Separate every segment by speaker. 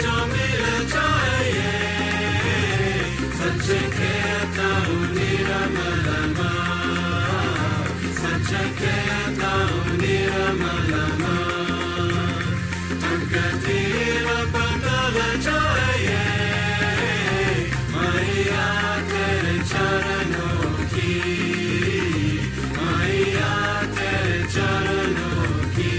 Speaker 1: जो मिल जाए सच कहता हूँ निरमलमा सच कहता हूँ निरमलमा तकदीर बदल जाए मैया तेरे चरणों की मैया तेरे चरणों की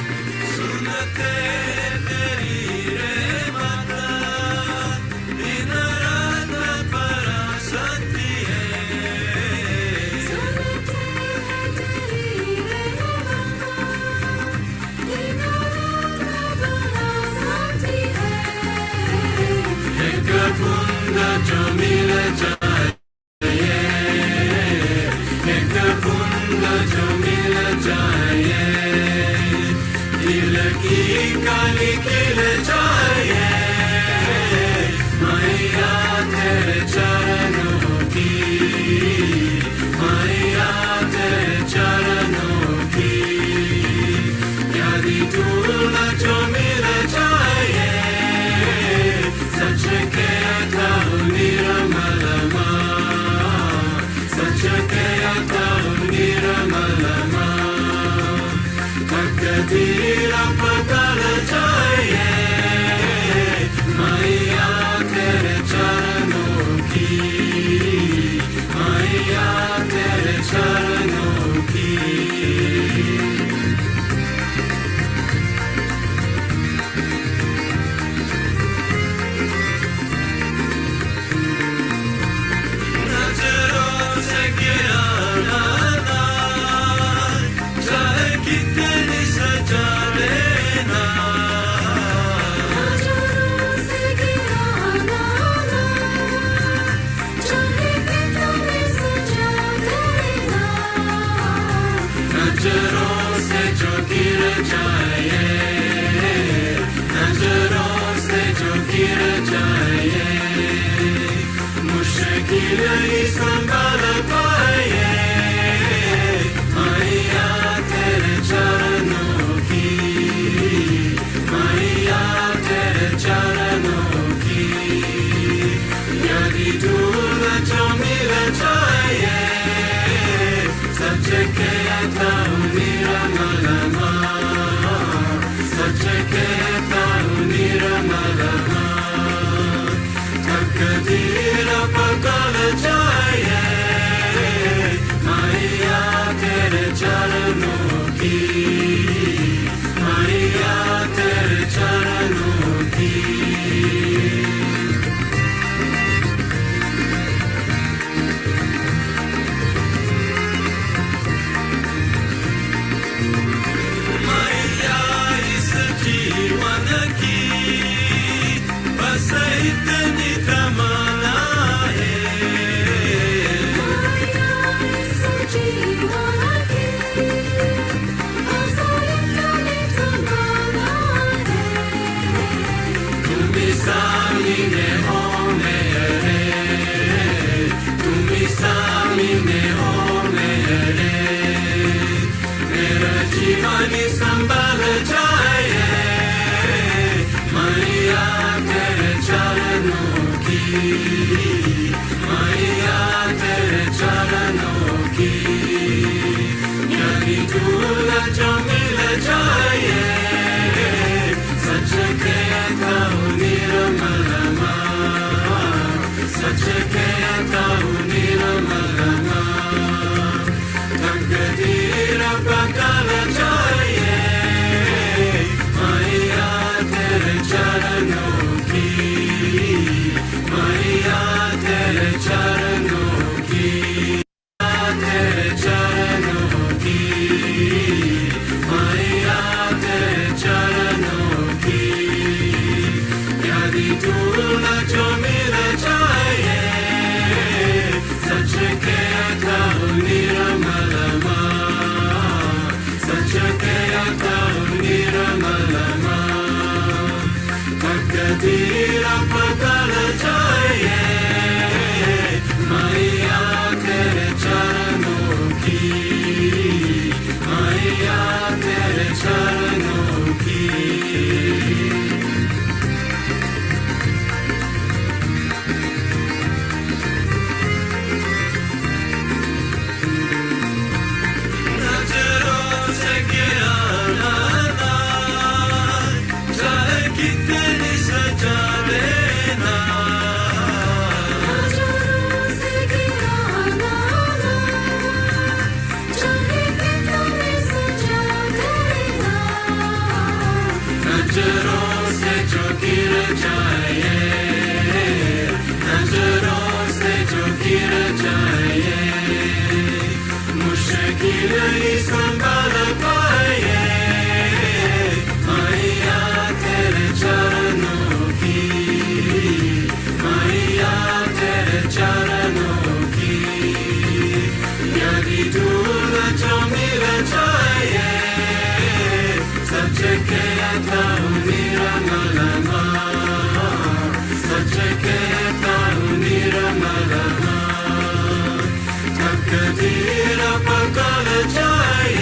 Speaker 1: सुनते तेरी रहमत दिन रात बरसती है
Speaker 2: सुनते हैं तेरी रहमत दिन रात बरसती है
Speaker 1: एक बूंद जो मिल जाए एक बूंद जो मिल जाए दिल की कली खिल जाए मैया तेरे चरणों की मैया तेरे चरणों की यदि धूल जो मिल जाए सच कहता हूँ निरमलमा सच कहता हूँ निरमलमा तकदीर बदल जाए मैया तेरे चरणों की मैया तेरे चरणों की नजरों से गिराना ना चाहे कितनी सजा लेना
Speaker 2: नजरों से गिराना ना चाहे कितने सजा देना
Speaker 1: नजरों से जो गिर जाए नजरों से जो गिर जाए मुश्किल ही संभल पाए मैया तेरे चरणों की मैया तेरे चरणों की यदि धूल जो मिल जाए सच कहता हूँ निरमलमा सच कहता हूँ निरमलमा तकदीर बदल जाए मैया तेरे चरणों की मैया तेरे चरणों की मैया इस जीवन की बस इतनी तमन्ना है
Speaker 2: मैया इस जीवन की बस इतनी तमन्ना है
Speaker 1: तुम ही सामने हो मेरे तुम ही सामने हो मेरे मेरा जीवन संभल जाए मैया तेरे चरणों की मैया तेरे चरणों की यदि धूल जो मिल जाए सच कहता हूँ निरमलमा सच कहता हूँ निरमलमा तकदीर बदल जाए मैया तेरे चरणों की मैया तेरे चरणों कहता हूँ निर्मलमा तकदीर पकड़ जाए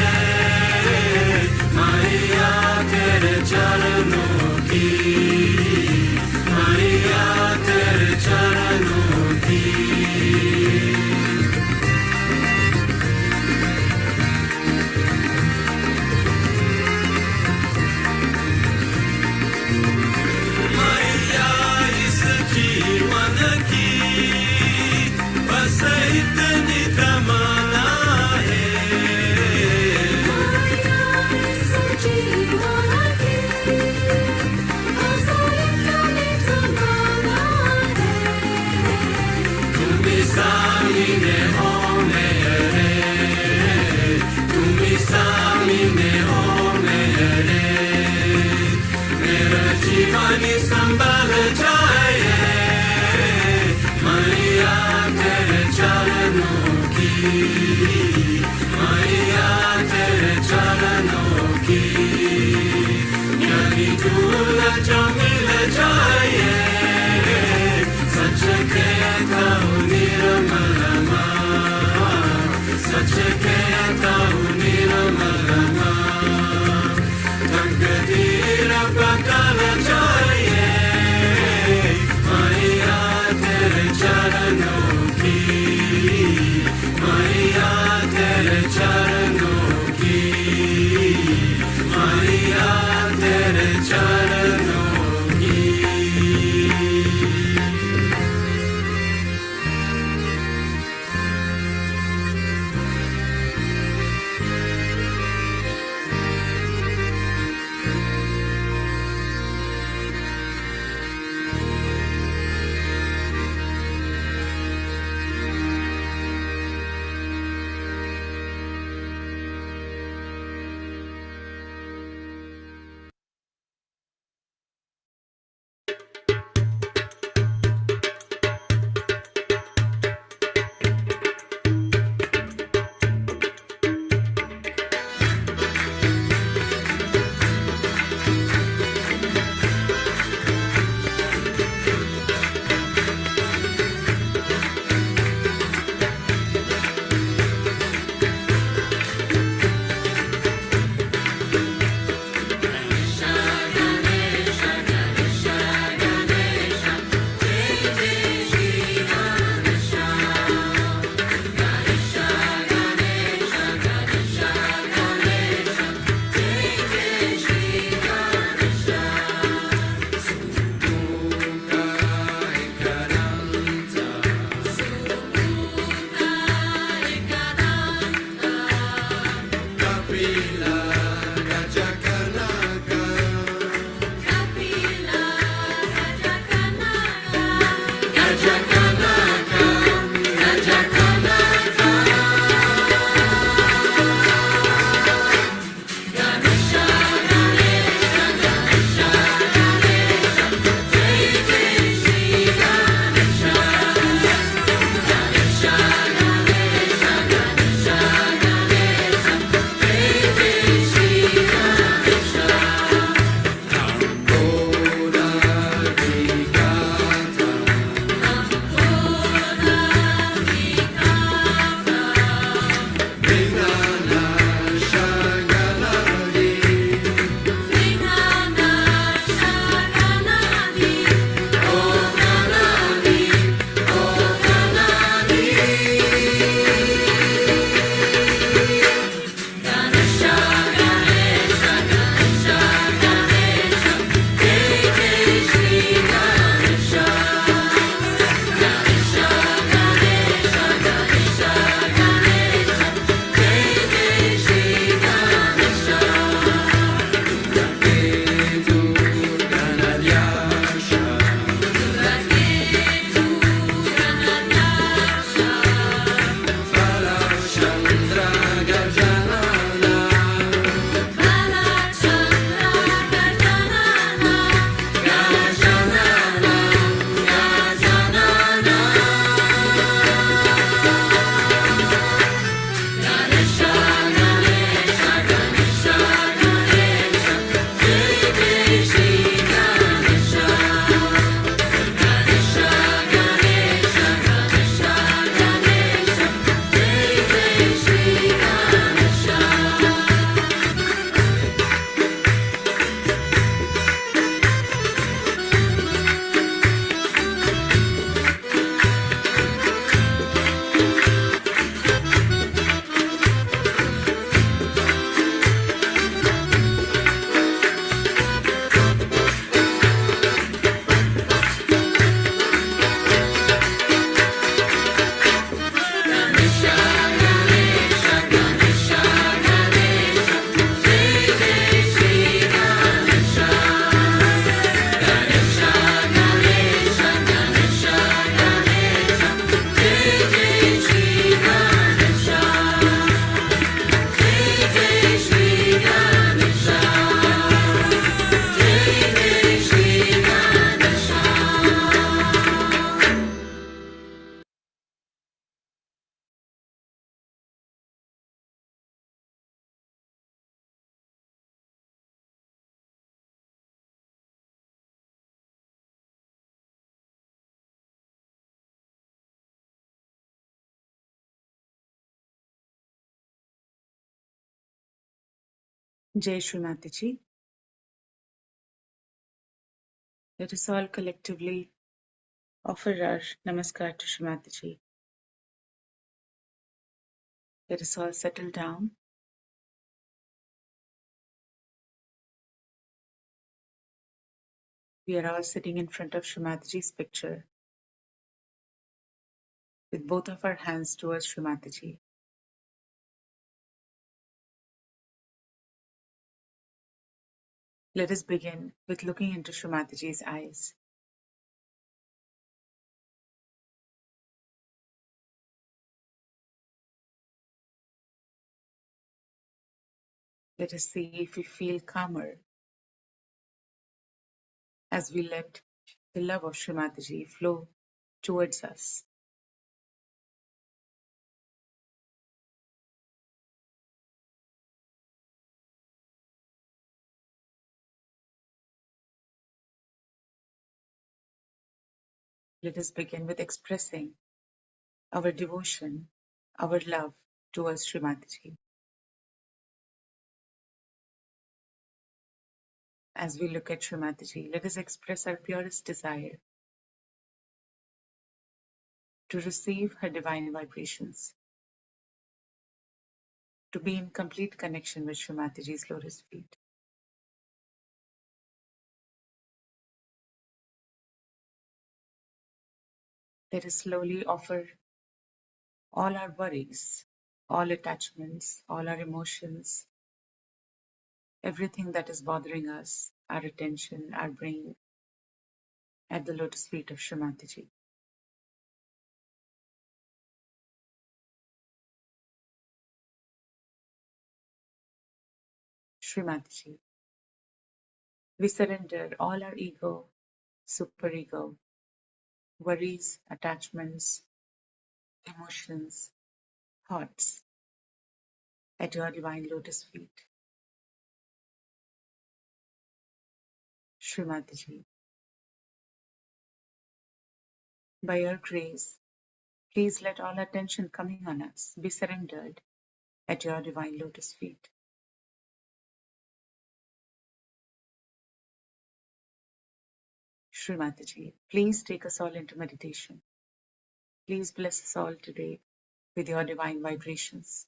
Speaker 1: मैया तेरे चरणों की मैया तेरे चरणों की जीवन की बस इतनी तमन्ना है
Speaker 2: माया इस जीवन की बस इतनी तमन्ना है
Speaker 1: तुम ही सामने हो मेरे तुम ही सामने हो मेरे मेरा जीवन संभल जाए मैया तेरे चरणों की मैया तेरे चरणों की यदि दूर जो मिल जाए सच कहता हूँ निर्मलमा सच कहता हूँ निर्मलमा तकदीर पकड़ जाए मैया तेरे चरणों की मैया
Speaker 3: Jai Srimati. Let us all collectively offer our namaskar to Srimati. Let us all settle down. We are all sitting in front of Srimati's picture with both of our hands towards Srimati. Let us begin with looking into Srimati's eyes. Let us see if we feel calmer as we let the love of Srimati flow towards us. Let us begin with expressing our devotion, our love towards Srimati. As we look at Srimati, let us express our purest desire to receive her divine vibrations, to be in complete connection with Srimati's lotus feet. Let us slowly offer all our worries, all attachments, all our emotions, everything that is bothering us, our attention, our brain, at the lotus feet of Srimati. Srimati, we surrender all our ego, superego, worries, attachments, emotions, thoughts at your divine lotus feet. Srimati, by your grace, please let all attention coming on us be surrendered at your divine lotus feet. Srimati, please take us all into meditation. Please bless us all today with your divine vibrations.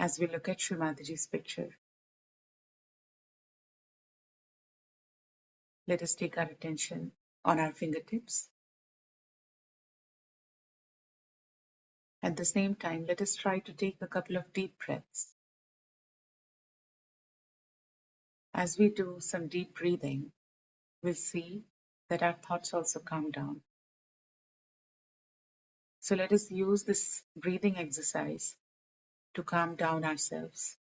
Speaker 3: As we look at Srimati's picture, let us take our attention on our fingertips. At the same time, let us try to take a couple of deep breaths. As we do some deep breathing, we'll see that our thoughts also calm down. So let us use this breathing exercise to calm down ourselves.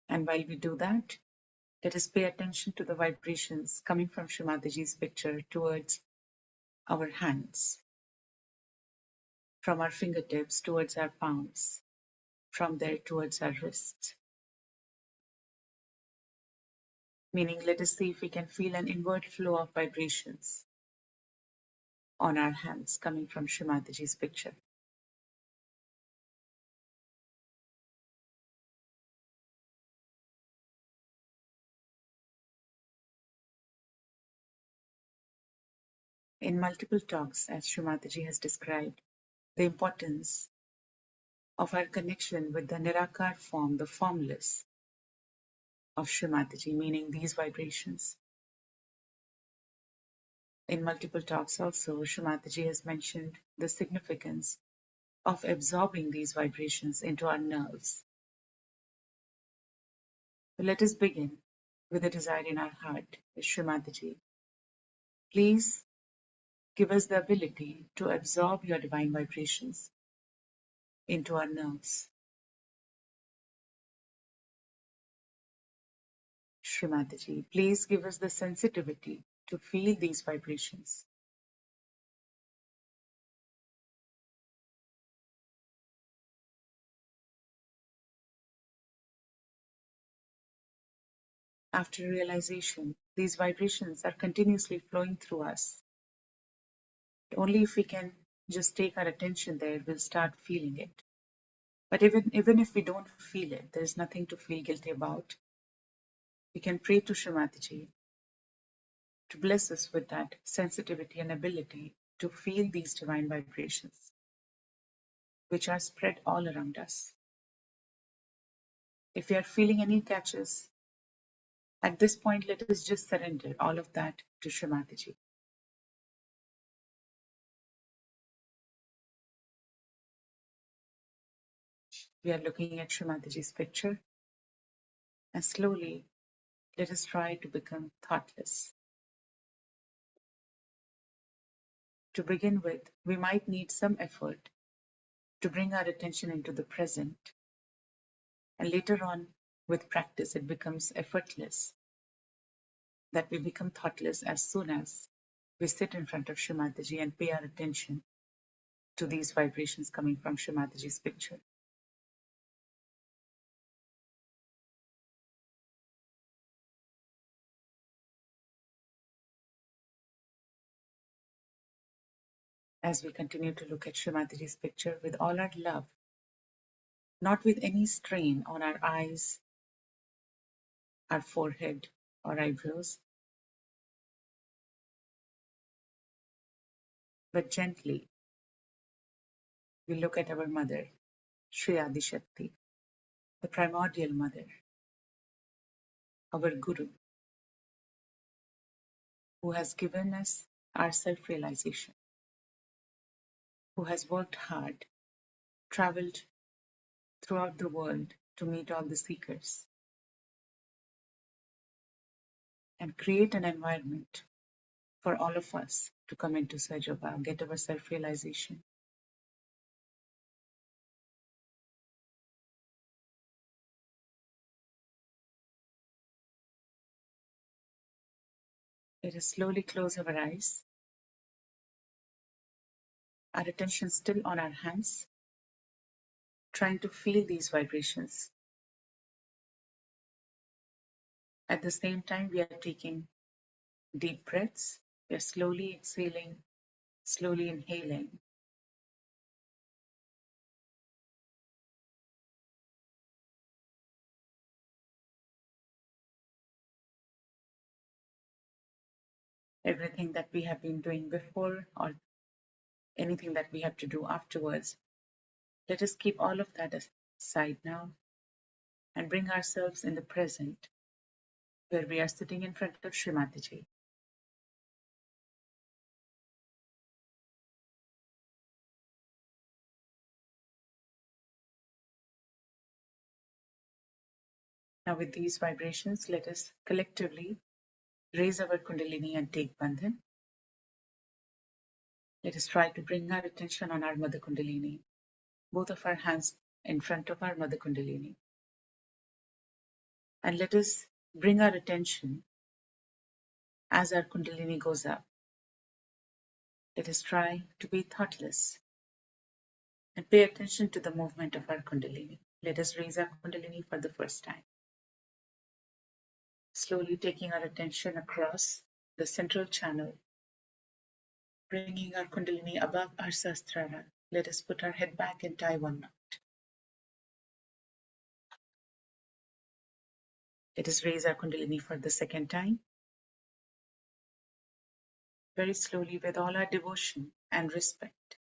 Speaker 3: And while we do that, let us pay attention to the vibrations coming from Srimati's picture towards our hands, from our fingertips towards our palms, from there towards our wrists. Meaning, let us see if we can feel an inward flow of vibrations on our hands coming from Srimati's picture. In multiple talks, as Srimati has described, the importance of our connection with the Nirakar form, the formless of Srimati, meaning these vibrations. In multiple talks also, Srimati has mentioned the significance of absorbing these vibrations into our nerves. So let us begin with a desire in our heart, Srimati. Please give us the ability to absorb your divine vibrations into our nerves. Srimati, please give us the sensitivity to feel these vibrations. After realization, these vibrations are continuously flowing through us. Only if we can just take our attention there, we'll start feeling it. But even if we don't feel it, there's nothing to feel guilty about. We can pray to Shrimati to bless us with that sensitivity and ability to feel these divine vibrations, which are spread all around us. If we are feeling any catches, at this point, let us just surrender all of that to Shrimati. We are looking at Shrimati's picture, and slowly let us try to become thoughtless. To begin with, we might need some effort to bring our attention into the present, and later on, with practice, it becomes effortless, that we become thoughtless as soon as we sit in front of Shrimati and pay our attention to these vibrations coming from Shrimati's picture. As we continue to look at Shrimati's picture with all our love, not with any strain on our eyes, our forehead, or eyebrows, but gently we look at our mother, Shri Adi Shakti, the primordial mother, our Guru, who has given us our self-realization, who has worked hard, traveled throughout the world to meet all the seekers, and create an environment for all of us to come into Sajava, get our self-realization. Let us slowly close our eyes, our attention still on our hands, trying to feel these vibrations. At the same time, we are taking deep breaths. We are slowly exhaling, slowly inhaling. Everything that we have been doing before or anything that we have to do afterwards, let us keep all of that aside now and bring ourselves in the present, where we are sitting in front of Shrimati. Now with these vibrations, let us collectively raise our Kundalini and take Bandhan. Let us try to bring our attention on our Mother Kundalini, both of our hands in front of our Mother Kundalini. And let us bring our attention as our Kundalini goes up. Let us try to be thoughtless and pay attention to the movement of our Kundalini. Let us raise our Kundalini for the first time. Slowly taking our attention across the central channel, bringing our Kundalini above our Sahasrara. Let us put our head back and tie one knot. Let us raise our Kundalini for the second time. Very slowly, with all our devotion and respect.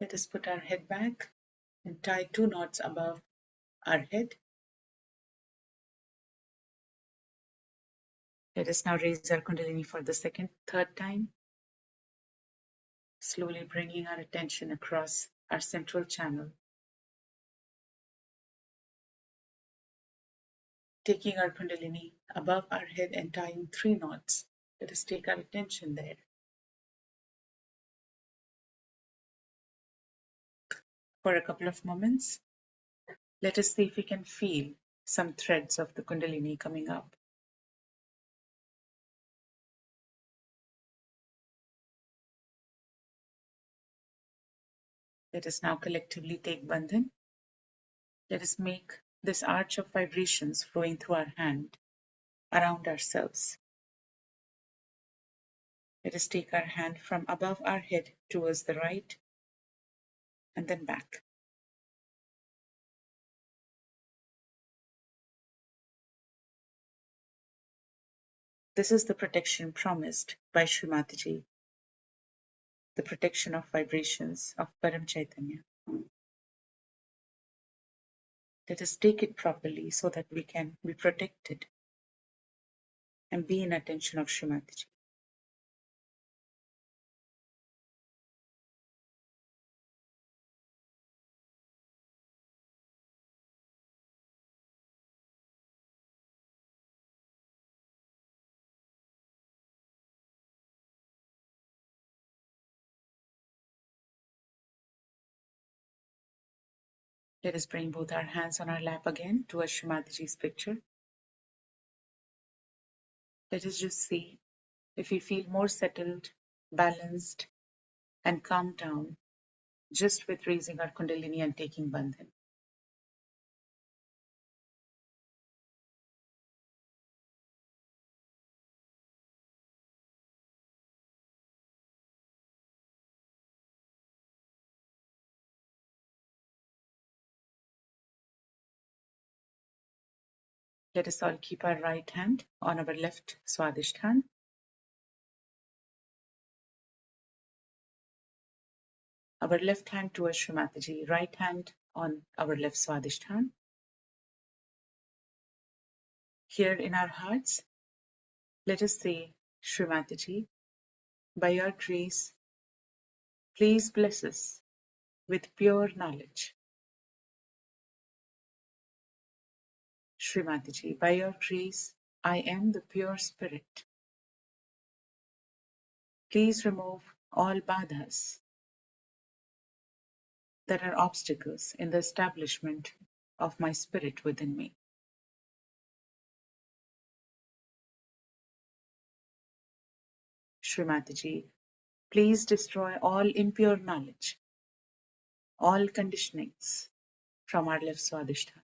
Speaker 3: Let us put our head back and tie two knots above our head. Let us now raise our Kundalini for the third time. Slowly bringing our attention across our central channel. Taking our Kundalini above our head and tying three knots. Let us take our attention there. For a couple of moments, let us see if we can feel some threads of the Kundalini coming up. Let us now collectively take Bandhan. Let us make this arch of vibrations flowing through our hand around ourselves. Let us take our hand from above our head towards the right and then back. This is the protection promised by Srimataji, the protection of vibrations of Param Chaitanya. Let us take it properly so that we can be protected and be in attention of Srimataji. Let us bring both our hands on our lap again towards Srimataji's picture. Let us just see if we feel more settled, balanced, and calmed down just with raising our Kundalini and taking Bandhan. Let us all keep our right hand on our left Swadhisthana, our left hand towards Srimataji, right hand on our left Swadhisthana. Here in our hearts, let us say, Srimataji, by your grace, please bless us with pure knowledge. Srimataji, by your grace, I am the pure spirit. Please remove all badhas that are obstacles in the establishment of my spirit within me. Srimataji, please destroy all impure knowledge, all conditionings from our left Swadhisthana.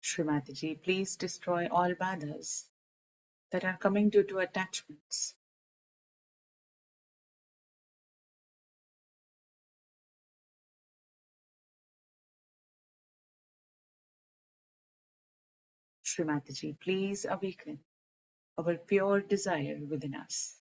Speaker 3: Srimataji, please destroy all badhas that are coming due to attachments. Srimataji, please awaken our pure desire within us.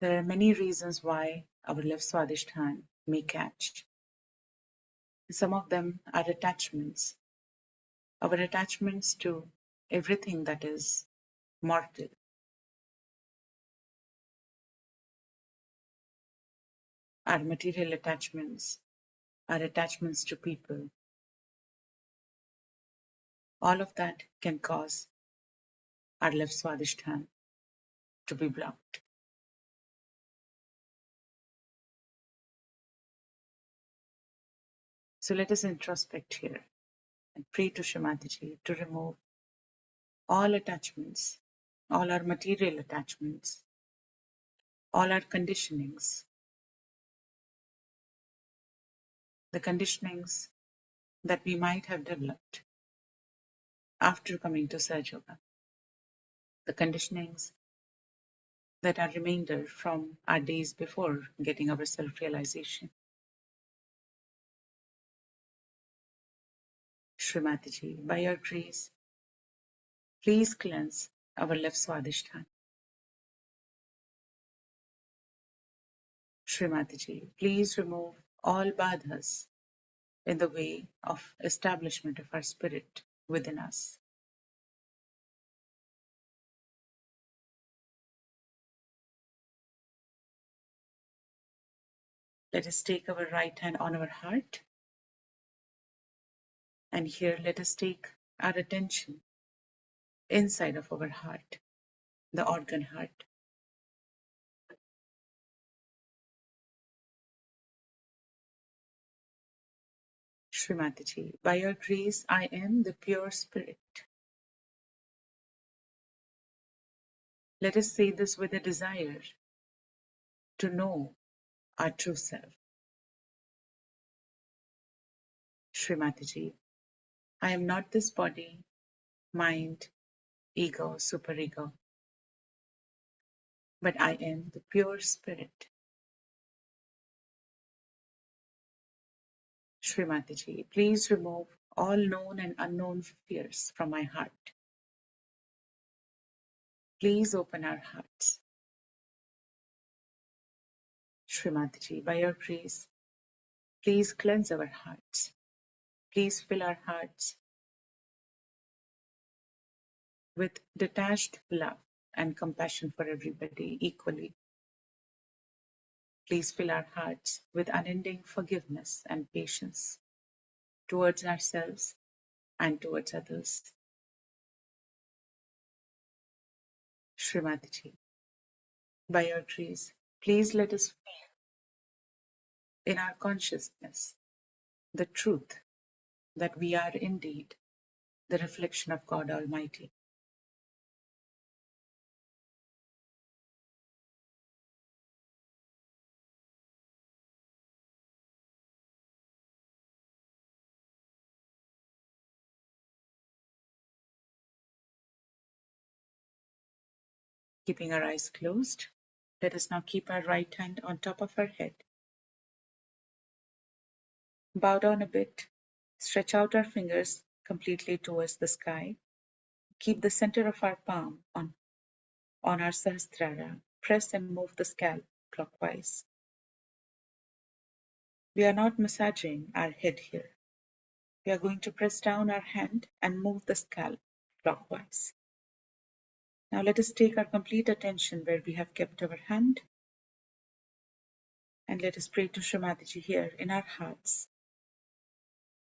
Speaker 3: There are many reasons why our left Swadhisthana may catch. Some of them are attachments. Our attachments to everything that is mortal. Our material attachments, our attachments to people. All of that can cause our left Swadhisthana to be blocked. So let us introspect here and pray to Srimataji to remove all attachments, all our material attachments, all our conditionings, the conditionings that we might have developed after coming to Sahaja Yoga, the conditionings that are remainder from our days before getting our self-realization. Srimataji, by your grace, please cleanse our left Swadhisthana. Srimataji, please remove all badhas in the way of establishment of our spirit within us. Let us take our right hand on our heart, and here let us take our attention inside of our heart, the organ heart. Srimataji, by your grace, I am the pure spirit. Let us say this with a desire to know our true self. Srimataji, I am not this body, mind, ego, superego, but I am the pure spirit. Srimataji, please remove all known and unknown fears from my heart. Please open our hearts. Srimataji, by your grace, please cleanse our hearts. Please fill our hearts with detached love and compassion for everybody equally. Please fill our hearts with unending forgiveness and patience towards ourselves and towards others. Srimataji, by your grace, please let us feel in our consciousness the truth that we are indeed the reflection of God Almighty. Keeping our eyes closed, let us now keep our right hand on top of our head. Bow down a bit, stretch out our fingers completely towards the sky. Keep the center of our palm on our Sahasrara. Press and move the scalp clockwise. We are not massaging our head here. We are going to press down our hand and move the scalp clockwise. Now let us take our complete attention where we have kept our hand, and let us pray to Srimataji here in our hearts.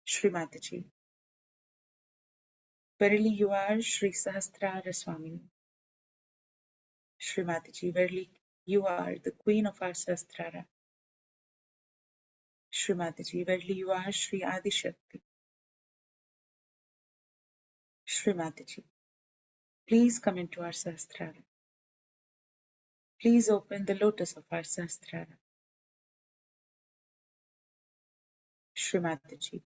Speaker 3: Srimataji, verily you are Sri Sahasrara Swamini. Srimataji, verily you are the Queen of our Sahasrara. Srimataji, verily you are Sri Adi Shakti. Srimataji, please come into our Sahasrara. Please open the lotus of our Sahasrara. Srimataji,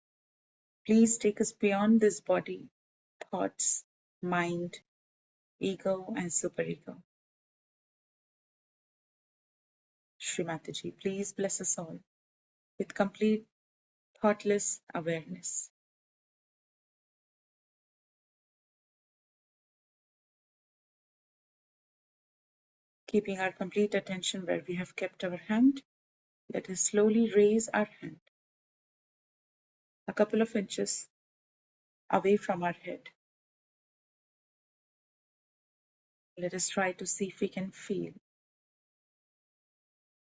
Speaker 3: please take us beyond this body, thoughts, mind, ego and superego. Srimataji, please bless us all with complete thoughtless awareness. Keeping our complete attention where we have kept our hand, let us slowly raise our hand a couple of inches away from our head. Let us try to see if we can feel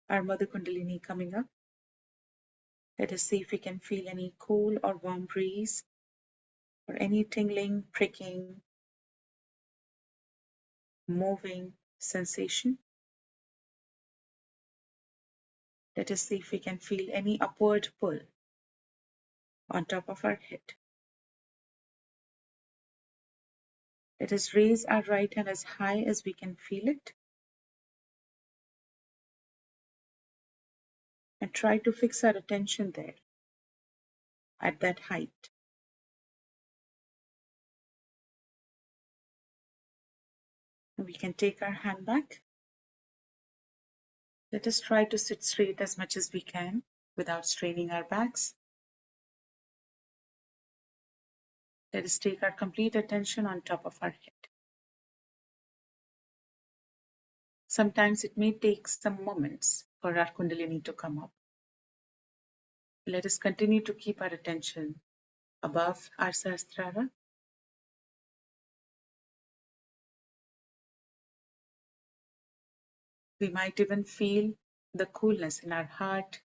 Speaker 3: our Mother Kundalini coming up. Let us see if we can feel any cool or warm breeze or any tingling, pricking, moving sensation. Let us see if we can feel any upward pull on top of our head. Let us raise our right hand as high as we can feel it and try to fix our attention there at that height. We can take our hand back. Let us try to sit straight as much as we can without straining our backs. Let us take our complete attention on top of our head. Sometimes it may take some moments for our Kundalini to come up. Let us continue to keep our attention above our Sahasrara. We might even feel the coolness in our heart,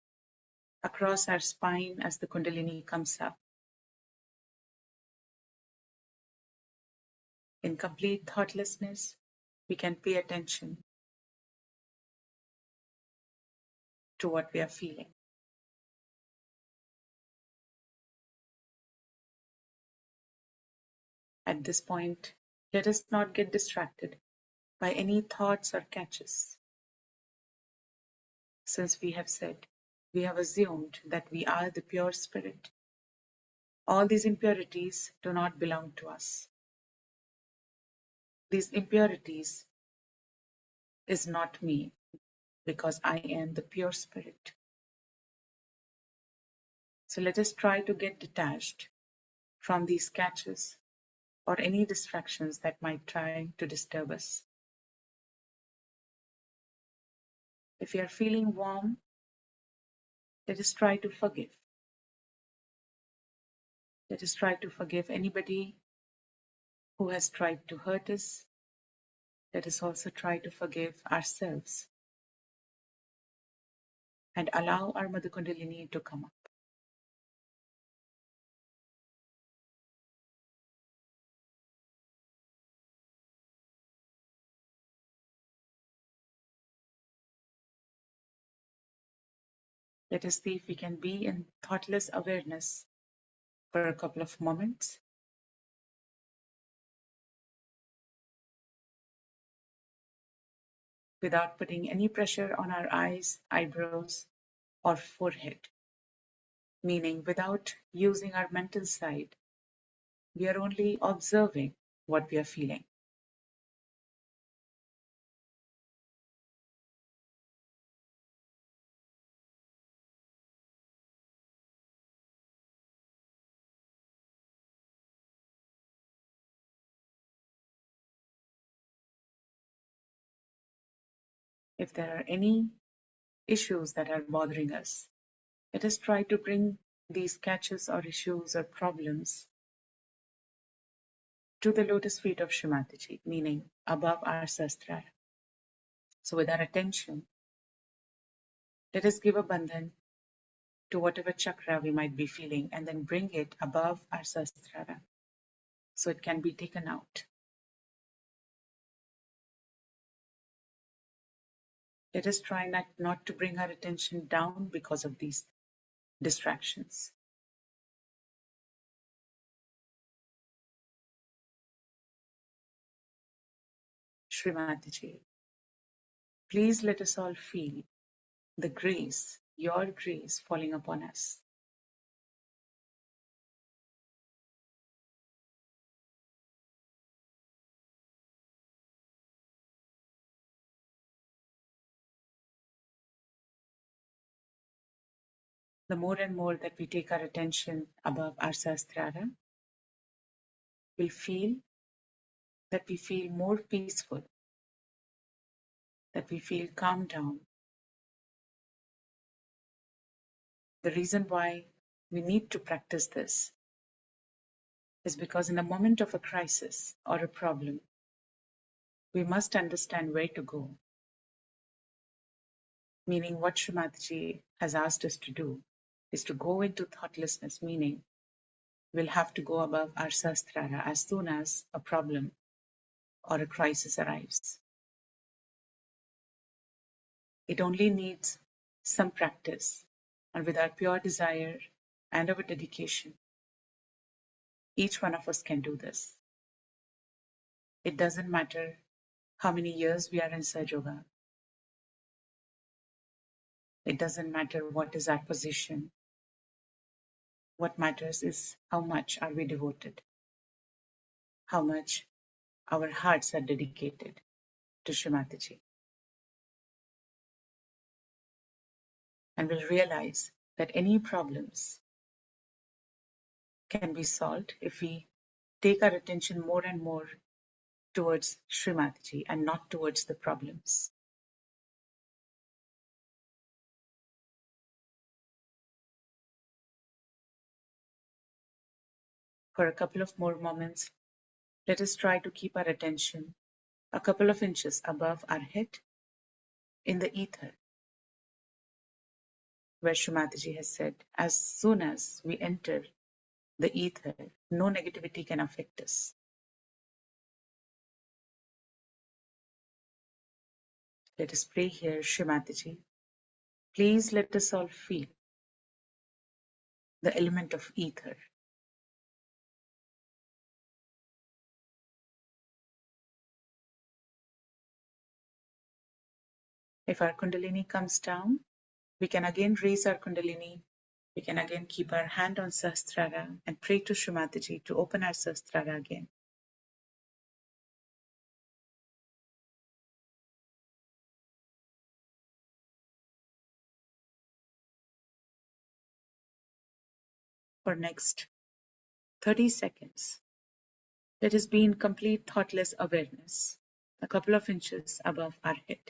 Speaker 3: across our spine as the Kundalini comes up. In complete thoughtlessness, we can pay attention to what we are feeling. At this point, let us not get distracted. by any thoughts or catches. Since we have said, we have assumed that we are the pure spirit. All these impurities do not belong to us. These impurities is not me, because I am the pure spirit. So let us try to get detached from these catches or any distractions that might try to disturb us. If you are feeling warm, let us try to forgive. Let us try to forgive anybody who has tried to hurt us. Let us also try to forgive ourselves and allow our Mother Kundalini to come up. Let us see if we can be in thoughtless awareness for a couple of moments. Without putting any pressure on our eyes, eyebrows, or forehead, meaning without using our mental side, we are only observing what we are feeling. If there are any issues that are bothering us, let us try to bring these catches or issues or problems to the lotus feet of Shri Mataji, meaning above our Sahasrara. So with our attention, let us give a bandhan to whatever chakra we might be feeling and then bring it above our Sahasrara so it can be taken out. Let us try not to bring our attention down because of these distractions. Shri Mataji, please let us all feel the grace, your grace falling upon us. The more and more that we take our attention above our Sahasrara, we'll feel that we feel more peaceful, that we feel calmed down. The reason why we need to practice this is because in a moment of a crisis or a problem, we must understand where to go. Meaning what Shri Mataji has asked us to do is to go into thoughtlessness, meaning we'll have to go above our Sahasrara as soon as a problem or a crisis arrives. It only needs some practice, and with our pure desire and our dedication, each one of us can do this. It doesn't matter how many years we are in Sahaja Yoga. It doesn't matter what is our position. What matters is how much are we devoted, how much our hearts are dedicated to Shri Mataji. And we'll realize that any problems can be solved if we take our attention more and more towards Shri Mataji and not towards the problems. For a couple of more moments, let us try to keep our attention a couple of inches above our head in the ether, where Shri Mataji has said, as soon as we enter the ether, no negativity can affect us. Let us pray here, Shri Mataji. Please let us all feel the element of ether. If our Kundalini comes down, we can again raise our Kundalini. We can again keep our hand on Sahasrara and pray to Shrimataji to open our Sahasrara again. For next 30 seconds, let us be in complete thoughtless awareness, a couple of inches above our head.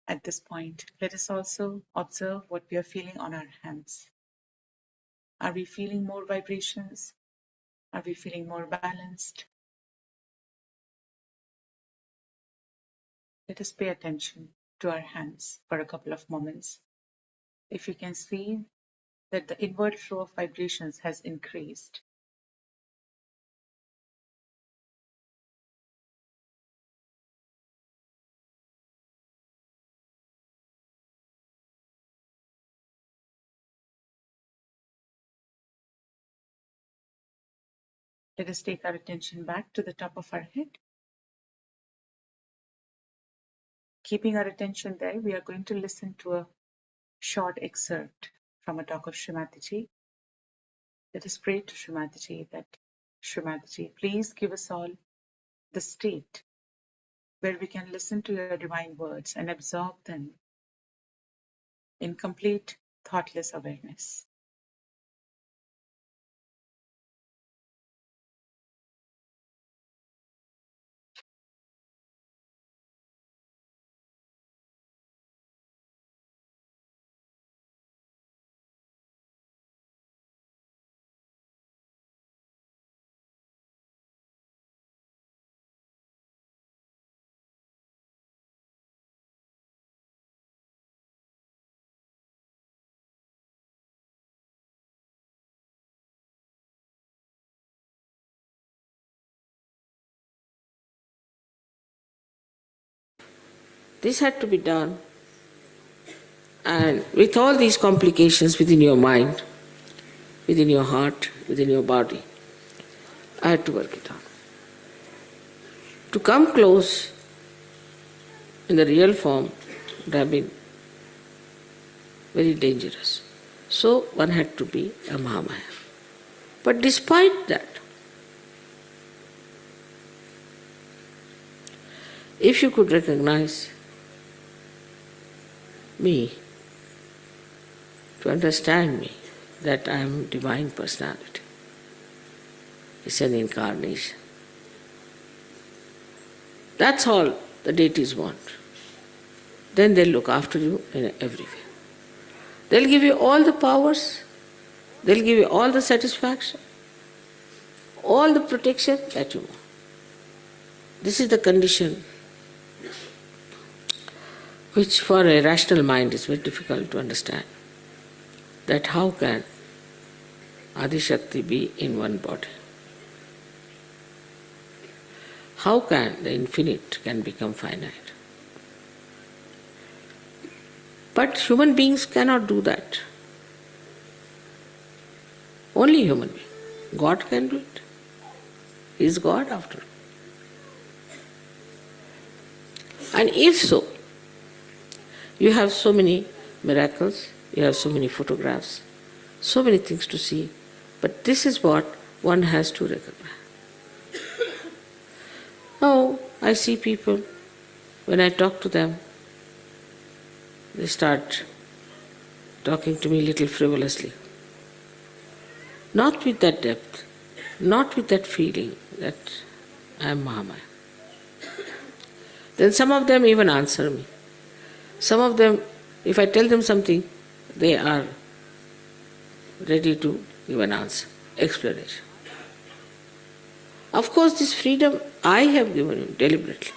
Speaker 3: At this point, let us also observe what we are feeling on our hands. Are we feeling more vibrations? Are we feeling more balanced? Let us pay attention to our hands for a couple of moments. If you can see that the inward flow of vibrations has increased, let us take our attention back to the top of our head. Keeping our attention there, we are going to listen to a short excerpt from a talk of Shrimataji. Let us pray to Shrimataji that, Shrimataji, please give us all the state where we can listen to your divine words and absorb them in complete thoughtless awareness.
Speaker 4: This had to be done, and with all these complications within your mind, within your heart, within your body, I had to work it out. To come close in the real form would have been very dangerous. So one had to be a Mahamaya. But despite that, if you could recognize me, to understand me, that I am Divine Personality, it's an incarnation. That's all the deities want. Then they'll look after you in every way. They'll give you all the powers, they'll give you all the satisfaction, all the protection that you want. This is the condition which for a rational mind is very difficult to understand. That how can Adi Shakti be in one body? How can the infinite can become finite? But human beings cannot do that. Only human being. God can do it. He is God after all. And if so, you have so many miracles, you have so many photographs, so many things to see, but this is what one has to recognize. Now, I see people, when I talk to them, they start talking to me a little frivolously. Not with that depth, not with that feeling that I am Mahamaya. Then some of them even answer me. Some of them, if I tell them something, they are ready to give an answer, explanation. Of course, this freedom I have given you deliberately.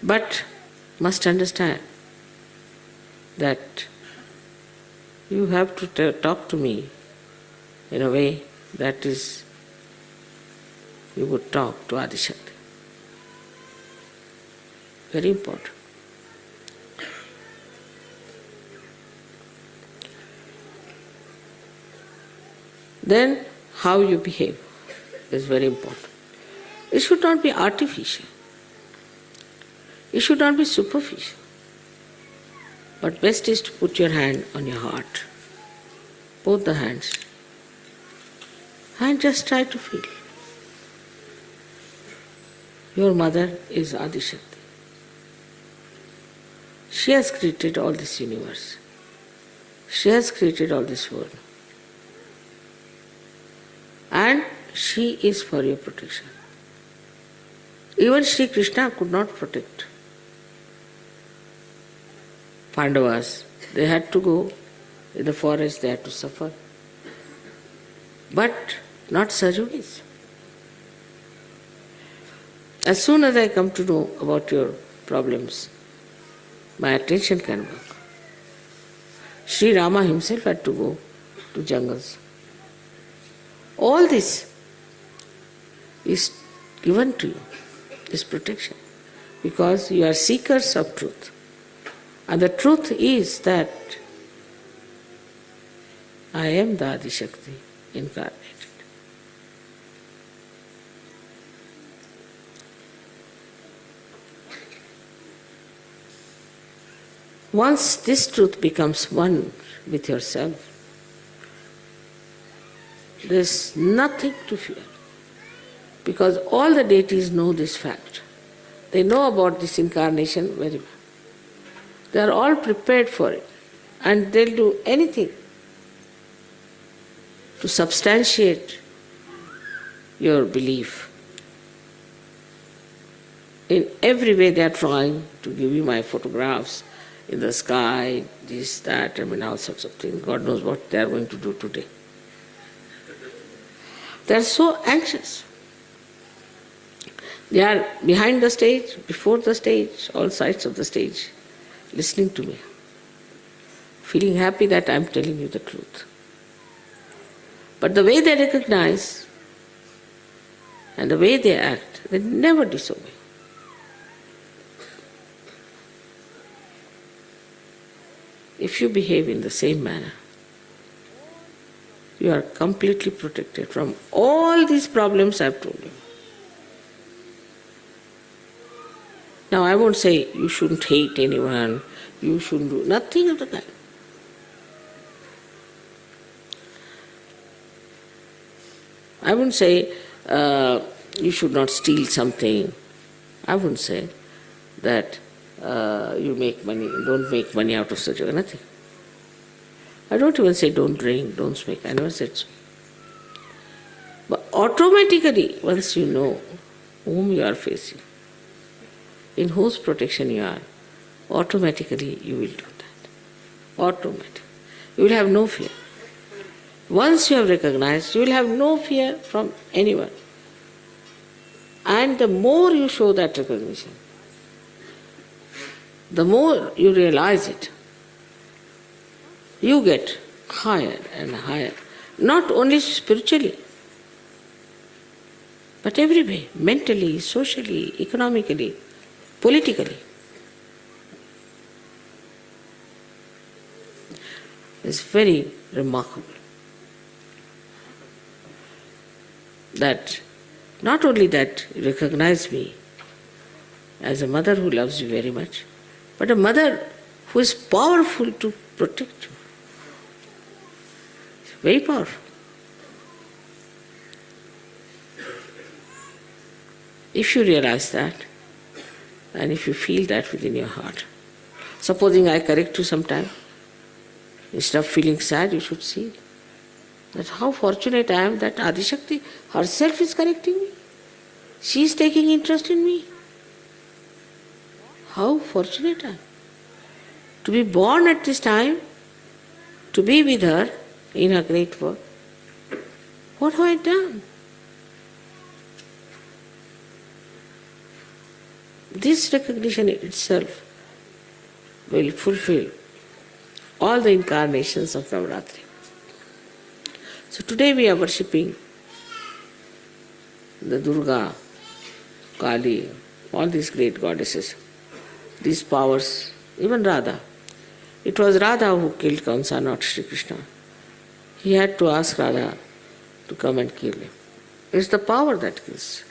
Speaker 4: But must understand that you have to talk to me in a way that is, you would talk to Adishakti. Very important. Then how you behave is very important. It should not be artificial. It should not be superficial. But best is to put your hand on your heart, both the hands, and just try to feel. Your mother is Adishakti. She has created all this universe. She has created all this world. And she is for your protection. Even Sri Krishna could not protect Pandavas. They had to go in the forest, they had to suffer. But not Sajogis. As soon as I come to know about your problems, my attention can work. Sri Rama himself had to go to jungles. All this is given to you, this protection, because you are seekers of truth. And the truth is that I am the Adishakti incarnated. Once this truth becomes one with yourself, there is nothing to fear, because all the deities know this fact. They know about this incarnation very well. They are all prepared for it, and they'll do anything to substantiate your belief. In every way they are trying to give you my photographs in the sky, this, that, all sorts of things. God knows what they are going to do today. They are so anxious. They are behind the stage, before the stage, all sides of the stage, listening to me, feeling happy that I am telling you the truth. But the way they recognize and the way they act, they never disobey. If you behave in the same manner, you are completely protected from all these problems I have told you. Now I won't say you shouldn't hate anyone, you shouldn't do nothing of the kind. I wouldn't say you should not steal something. I wouldn't say that you make money, don't make money out of such a nothing. I don't even say don't drink, don't smoke. I never said so. But automatically, once you know whom you are facing, in whose protection you are, automatically you will do that. Automatically. You will have no fear. Once you have recognized, you will have no fear from anyone. And the more you show that recognition, the more you realize it, you get higher and higher, not only spiritually, but every way, mentally, socially, economically, politically. It's very remarkable that not only that you recognize me as a mother who loves you very much, but a mother who is powerful to protect you. Very powerful. If you realize that, and if you feel that within your heart, supposing I correct you sometime, instead of feeling sad, you should see that how fortunate I am that Adishakti herself is correcting me. She is taking interest in me. How fortunate I am to be born at this time, to be with her in her great work. What have I done? This recognition itself will fulfill all the incarnations of Navratri. So today we are worshipping the Durga, Kali, all these great goddesses, these powers, even Radha. It was Radha who killed Kamsa, not Sri Krishna. He had to ask Radha to come and kill him. It's the power that kills.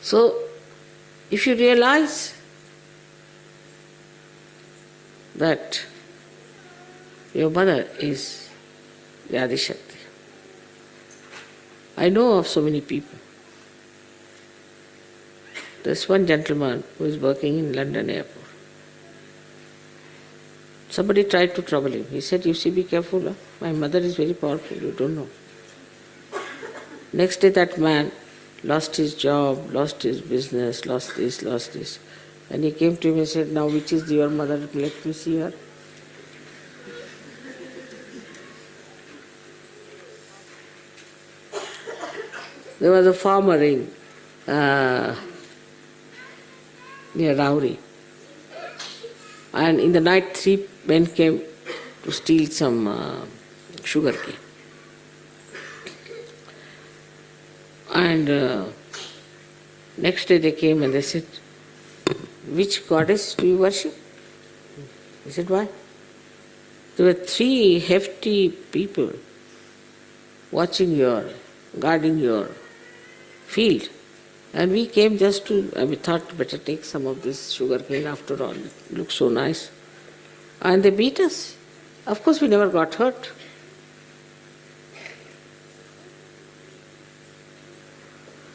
Speaker 4: So, if you realize that your mother is the Adi Shakti, I know of so many people. There's one gentleman who is working in London airport. Somebody tried to trouble him. He said, "You see, be careful. Huh? My mother is very powerful, you don't know." Next day that man lost his job, lost his business, lost this, lost this. And he came to him and said, "Now which is your mother? Let me see her." There was a farmer in near Rauri. And in the night, 3 men came to steal some sugar cane. And next day they came and they said, "Which goddess do you worship?" He said, "Why?" There were 3 hefty people watching guarding your field. And we came just to, we thought better take some of this sugar cane after all. It looks so nice. And they beat us. Of course we never got hurt.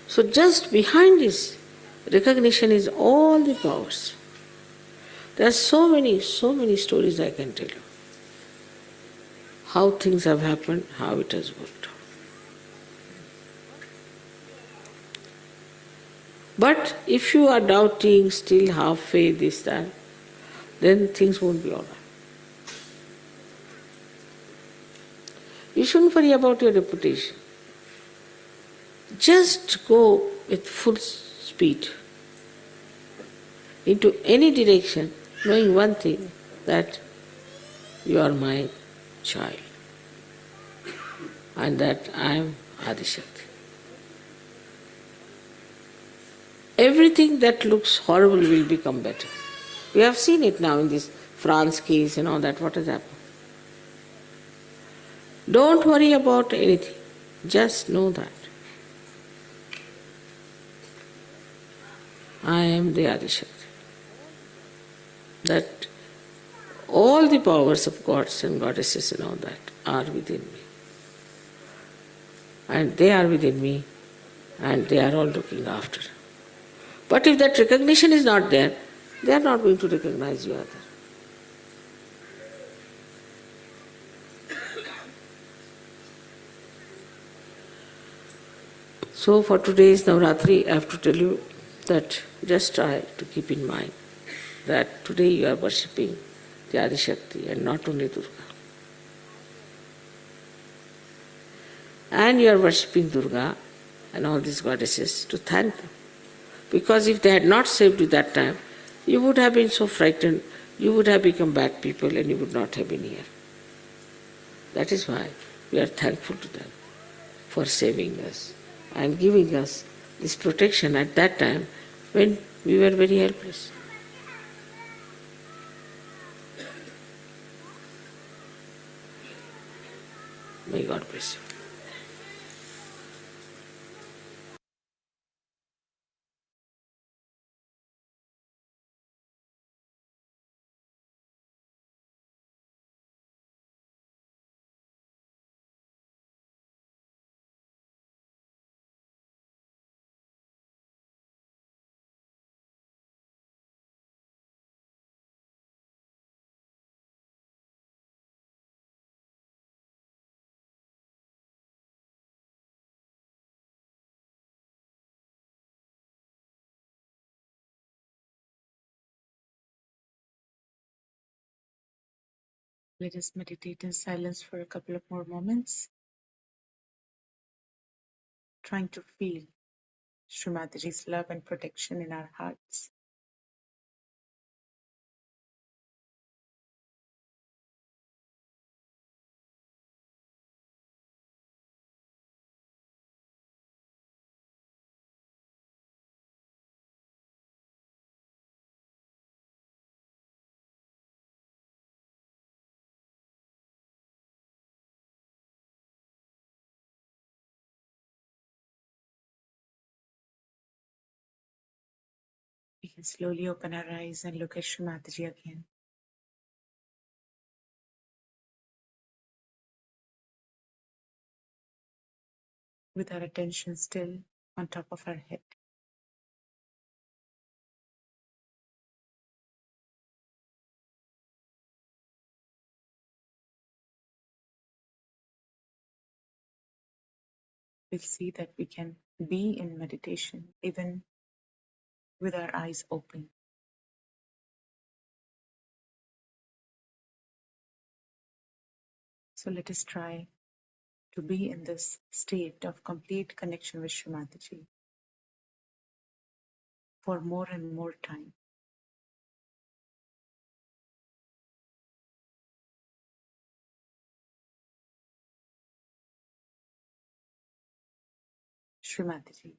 Speaker 4: So just behind this recognition is all the powers. There are so many stories I can tell you. How things have happened, how it has worked out. But if you are doubting, still half faith, this, that, then things won't be all right. You shouldn't worry about your reputation. Just go with full speed into any direction, knowing one thing, that you are my child and that I am Adi Shakti. Everything that looks horrible will become better. We have seen it now in this France case and all that, what has happened. Don't worry about anything, just know that I am the Adi Shakti. That all the powers of gods and goddesses and all that are within me. And they are within me and they are all looking after. But if that recognition is not there, they are not going to recognize you either. So for today's Navratri, I have to tell you that just try to keep in mind that today you are worshipping the Adi Shakti and not only Durga. And you are worshipping Durga and all these goddesses to thank them. Because if they had not saved you that time, you would have been so frightened, you would have become bad people and you would not have been here. That is why we are thankful to them for saving us and giving us this protection at that time when we were very helpless. May God bless you.
Speaker 3: Let us meditate in silence for a couple of more moments. trying to feel Shri Mataji's love and protection in our hearts. We can slowly open our eyes and look at Shri Mataji again, with our attention still on top of our head. We'll see that we can be in meditation even with our eyes open. So let us try to be in this state of complete connection with Shri Mataji for more and more time. Shri Mataji,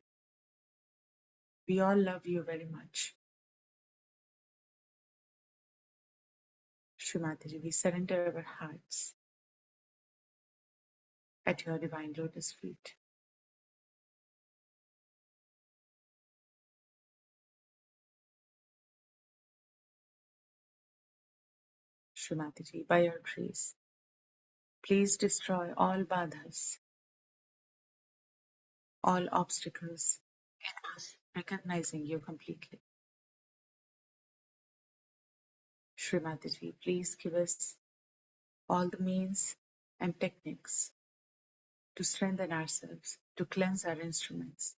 Speaker 3: we all love you very much. Shri Mataji, we surrender our hearts at your divine lotus feet. Shri Mataji, by your grace, please destroy all badhas, all obstacles in us recognizing you completely. Shri Mataji, please give us all the means and techniques to strengthen ourselves, to cleanse our instruments,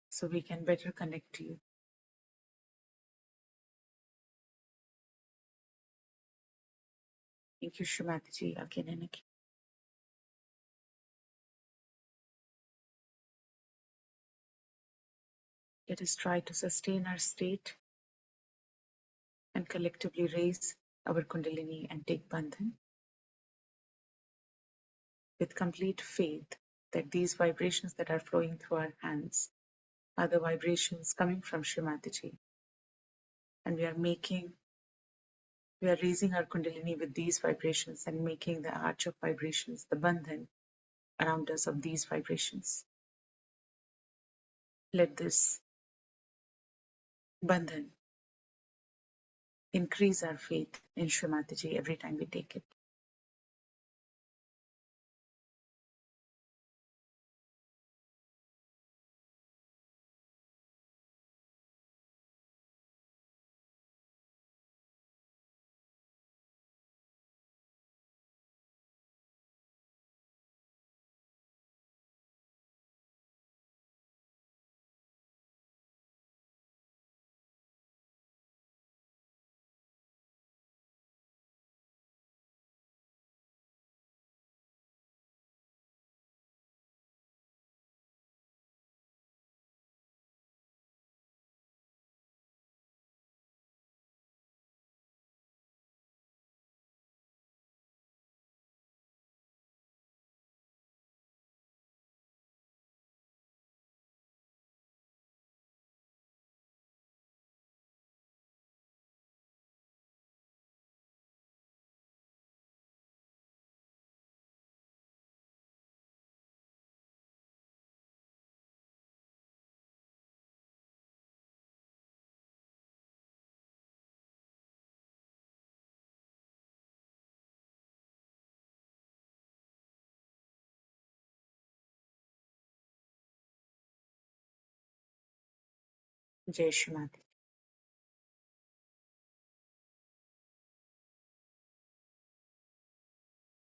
Speaker 3: so we can better connect to you. Thank you, Shri Mataji, again and again. Let us try to sustain our state and collectively raise our Kundalini and take Bandhan with complete faith that these vibrations that are flowing through our hands are the vibrations coming from Shri Mataji. And we are raising our Kundalini with these vibrations and making the arch of vibrations, the Bandhan, around us of these vibrations. Let this Bandhan increase our faith in Shri Mataji every time we take it. Jai Shri Mataji.